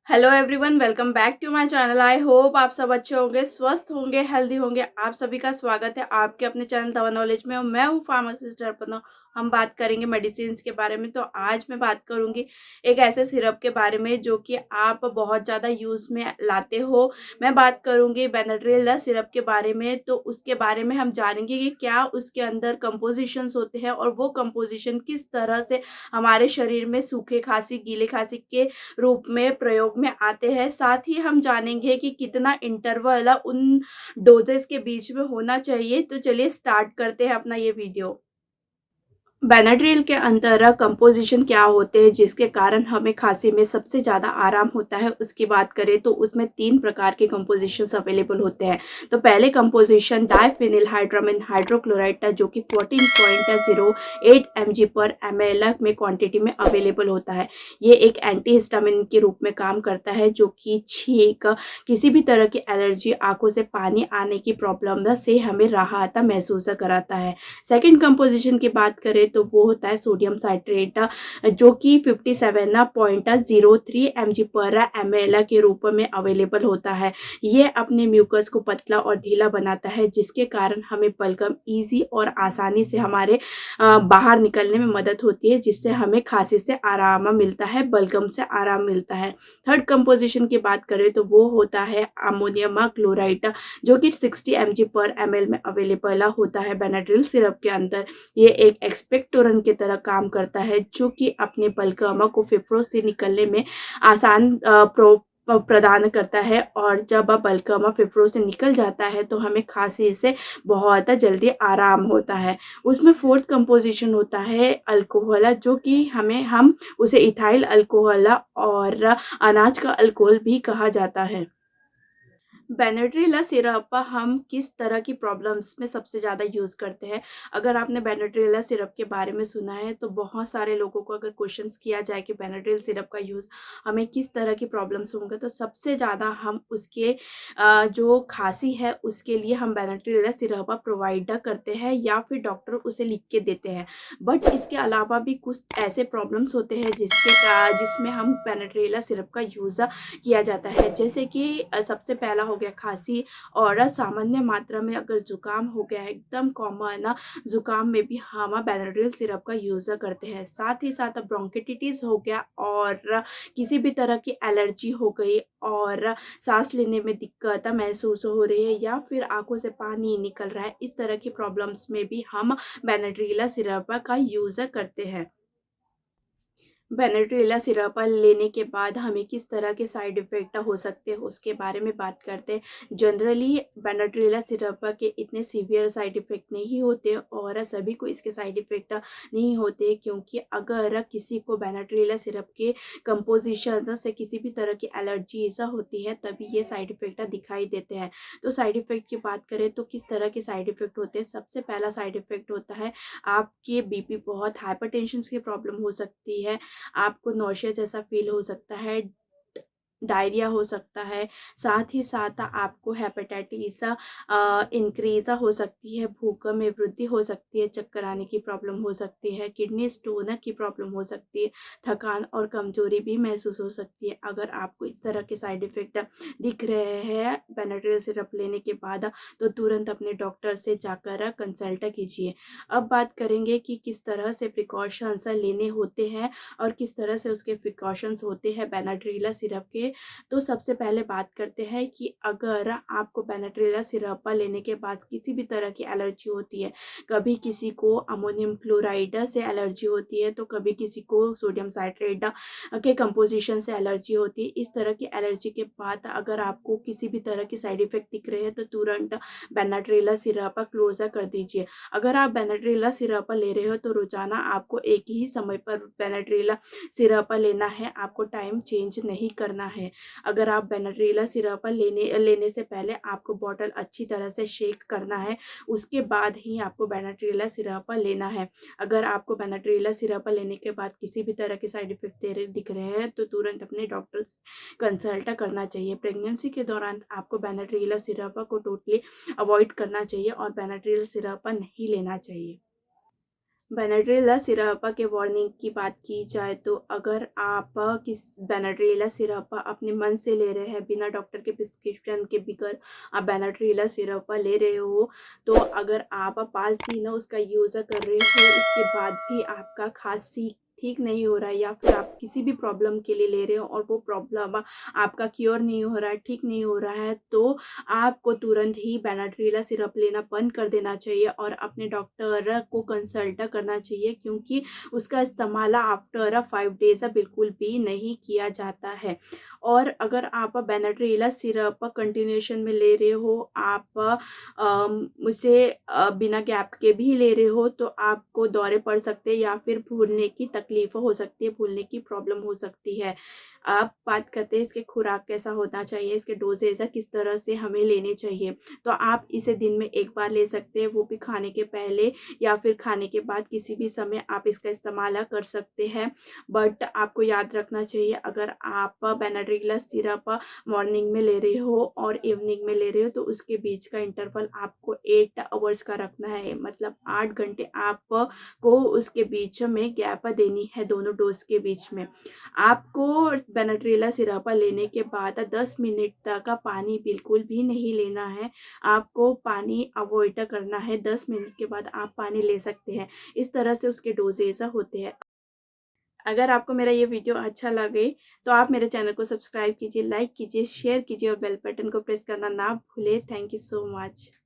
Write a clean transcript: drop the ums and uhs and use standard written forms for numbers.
Hello everyone, welcome back to my channel. I hope आप सब अच्छे होंगे, स्वस्थ होंगे, हेल्दी होंगे। आप सभी का स्वागत है आपके अपने चैनल दवा नॉलेज में। और मैं हूँ फार्मासिस्ट अर्पणा। हम बात करेंगे मेडिसिन के बारे में। तो आज मैं बात करूंगी एक ऐसे सिरप के बारे में जो कि आप बहुत ज़्यादा यूज़ में लाते हो। मैं बात करूंगी बेनाड्रिल सिरप के बारे में। तो उसके बारे में हम जानेंगे कि क्या उसके अंदर कंपोजिशंस होते हैं और वो कंपोजिशन किस तरह से हमारे शरीर में सूखे खांसी, गीले खांसी के रूप में प्रयोग में आते हैं। साथ ही हम जानेंगे कि कितना इंटरवल उन डोजेस के बीच में होना चाहिए। तो चलिए स्टार्ट करते हैं अपना ये वीडियो। बेनाड्रिल के अंदर कंपोजिशन क्या होते हैं जिसके कारण हमें खांसी में सबसे ज़्यादा आराम होता है, उसकी बात करें तो उसमें 3 प्रकार के कंपोजिशंस अवेलेबल होते हैं। तो पहले कंपोजिशन डायफिनिल हाइड्रामिन हाइड्रोक्लोराइड जो कि 14.08 mg पर ml में क्वांटिटी में अवेलेबल होता है। ये एक एंटीहिस्टामिन के रूप में काम करता है जो कि छींक, किसी भी तरह की एलर्जी, आंखों से पानी आने की प्रॉब्लम से हमें राहत महसूस कराता है। सेकेंड कंपोजिशन की बात करें तो वो होता है सोडियम साइट्रेट जो कि 57.03 mg पर ml के रूप में अवेलेबल होता है। ये अपने म्यूकस को पतला और ढीला बनाता है जिसके कारण हमें बलगम ईजी और आसानी से हमारे बाहर निकलने में मदद होती है, जिससे हमें खांसी से आराम मिलता है, बलगम से आराम मिलता है। थर्ड कंपोजिशन की बात करें तो वो होता है अमोनियम क्लोराइड जो कि 60 mg पर ml में अवेलेबल होता है बेनाड्रिल सिरप के अंदर। ये एक एक्सपेक्टोरेंट की तरह काम करता है जो कि अपने बलगम को फेफड़ों से निकलने में आसान प्रदान करता है। और जब बलगम फेफड़ों से निकल जाता है तो हमें खांसी से बहुत जल्दी आराम होता है। उसमें फोर्थ कंपोजिशन होता है अल्कोहल जो कि हम उसे इथाइल अल्कोहल और अनाज का अल्कोहल भी कहा जाता है। बेनाड्रिल सिरप हम किस तरह की प्रॉब्लम्स में सबसे ज़्यादा यूज़ करते हैं। अगर आपने बेनाड्रिल सिरप के बारे में सुना है तो बहुत सारे लोगों को अगर क्वेश्चंस किया जाए कि बेनाड्रिल सिरप का यूज़ हमें किस तरह की प्रॉब्लम्स होंगे, तो सबसे ज़्यादा हम उसके जो खांसी है उसके लिए हम बेनाड्रिल सिरप प्रोवाइड करते हैं या फिर डॉक्टर उसे लिख के देते हैं। बट इसके अलावा भी कुछ ऐसे प्रॉब्लम्स होते हैं जिसमें हम बेनाड्रिल सिरप का यूज़ किया जाता है। जैसे कि सबसे पहला हो गया खांसी। और सामान्य मात्रा में अगर जुकाम हो गया है, एकदम कॉमन जुकाम में भी हम बेनाड्रिल सिरप का यूज़ करते हैं। साथ ही साथ ब्रोंकिटिस हो गया और किसी भी तरह की एलर्जी हो गई और सांस लेने में दिक्कत महसूस हो रही है या फिर आंखों से पानी निकल रहा है, इस तरह की प्रॉब्लम्स में भी हम बेनाड्रिल सिरप का यूज़ करते हैं। बेनाड्रिल सिरप लेने के बाद हमें किस तरह के साइड इफ़ेक्ट हो सकते हैं उसके बारे में बात करते हैं। जनरली बेनाड्रिल सिरप के इतने सीवियर साइड इफ़ेक्ट नहीं होते और सभी को इसके साइड इफ़ेक्ट नहीं होते, क्योंकि अगर किसी को बेनाड्रिल सिरप के कंपोजिशन से किसी भी तरह की एलर्जी ऐसा होती है तभी ये साइड इफ़ेक्ट दिखाई देते हैं। तो साइड इफ़ेक्ट की बात करें तो किस तरह के साइड इफ़ेक्ट होते हैं। सबसे पहला साइड इफ़ेक्ट होता है आपके बीपी, बहुत हाइपरटेंशन की प्रॉब्लम हो सकती है, आपको नौशिया जैसा फील हो सकता है, डायरिया हो सकता है। साथ ही साथ आपको हेपेटाइटिस इंक्रीज हो सकती है, भूख में वृद्धि हो सकती है, चक्कर आने की प्रॉब्लम हो सकती है, किडनी स्टोन की प्रॉब्लम हो सकती है, थकान और कमजोरी भी महसूस हो सकती है। अगर आपको इस तरह के साइड इफ़ेक्ट दिख रहे हैं बेनाड्रिल सिरप लेने के बाद तो तुरंत अपने डॉक्टर से जाकर कंसल्ट कीजिए। अब बात करेंगे कि किस तरह से प्रिकॉशंस लेने होते हैं और किस तरह से उसके प्रिकॉशंस होते हैं बेनाड्रिल सिरप के। तो सबसे पहले बात करते हैं कि अगर आपको बेनाड्रिल सिरप लेने के बाद किसी भी तरह की एलर्जी होती है, कभी किसी को अमोनियम क्लोराइड से एलर्जी होती है तो कभी किसी को सोडियम साइट्रेट के कंपोजिशन से एलर्जी होती है, इस तरह की एलर्जी के बाद अगर आपको किसी भी तरह की साइड इफेक्ट दिख रहे हैं तो तुरंत बेनाड्रिल सिरप क्लोज कर दीजिए। अगर आप बेनाड्रिल सिरप ले रहे हो तो रोजाना आपको एक ही समय पर बेनाड्रिल सिरप लेना है, आपको टाइम चेंज नहीं करना है। अगर आप बेनाड्रिल सिरप लेने से पहले आपको बॉटल अच्छी तरह से शेक करना है, उसके बाद ही आपको बेनाड्रिल सिरप लेना है। अगर आपको बेनाड्रिल सिरप लेने के बाद किसी भी तरह के साइड इफेक्ट दिख रहे हैं तो तुरंत अपने डॉक्टर से कंसल्ट करना चाहिए। प्रेगनेंसी के दौरान आपको बेनाड्रिल सिरप को टोटली अवॉइड करना चाहिए और बेनाड्रिल सिरप नहीं लेना चाहिए। बेनाड्रिल सिरप के वार्निंग की बात की जाए तो अगर आप किस बेनाड्रिल सिरप अपने मन से ले रहे हैं, बिना डॉक्टर के प्रिस्क्रिप्शन के बगैर आप बेनाड्रिल सिरप ले रहे हो, तो अगर आप 5 दिन उसका यूज़ कर रहे हो, उसके बाद भी आपका खांसी ठीक नहीं हो रहा है, या फिर आप किसी भी प्रॉब्लम के लिए ले रहे हो और वो प्रॉब्लम आपका क्योर नहीं हो रहा है, ठीक नहीं हो रहा है, तो आपको तुरंत ही बेनाड्रिल सिरप लेना बंद कर देना चाहिए और अपने डॉक्टर को कंसल्ट करना चाहिए, क्योंकि उसका इस्तेमाल आफ्टर 5 डेज बिल्कुल भी नहीं किया जाता है। और अगर आप बेनाड्रिल सिरप कंटिन्यूएशन में ले रहे हो, आप उसे बिना गैप के भी ले रहे हो, तो आपको दौरे पड़ सकते हैं या फिर भूलने की तकलीफ हो सकती है, भूलने की प्रॉब्लम हो सकती है। आप बात करते हैं इसके खुराक कैसा होना चाहिए, इसके डोजेज किस तरह से हमें लेने चाहिए। तो आप इसे दिन में 1 बार ले सकते हैं, वो भी खाने के पहले या फिर खाने के बाद किसी भी समय आप इसका इस्तेमाल कर सकते हैं। बट आपको याद रखना चाहिए, अगर आप बेनाड्रिल सिरप मॉर्निंग में ले रहे हो और इवनिंग में ले रहे हो, तो उसके बीच का इंटरवल आपको 8 आवर्स का रखना है, मतलब 8 घंटे आपको उसके बीच में गैप देनी है, दोनों डोज के बीच में। आपको बेनाड्रिल सिरप लेने के बाद 10 मिनट तक पानी बिल्कुल भी नहीं लेना है, आपको पानी अवॉइड करना है। 10 मिनट के बाद आप पानी ले सकते हैं। इस तरह से उसके डोजेज होते हैं। अगर आपको मेरा ये वीडियो अच्छा लगे तो आप मेरे चैनल को सब्सक्राइब कीजिए, लाइक कीजिए, शेयर कीजिए और बेल बटन को प्रेस करना ना भूलें। Thank you so much.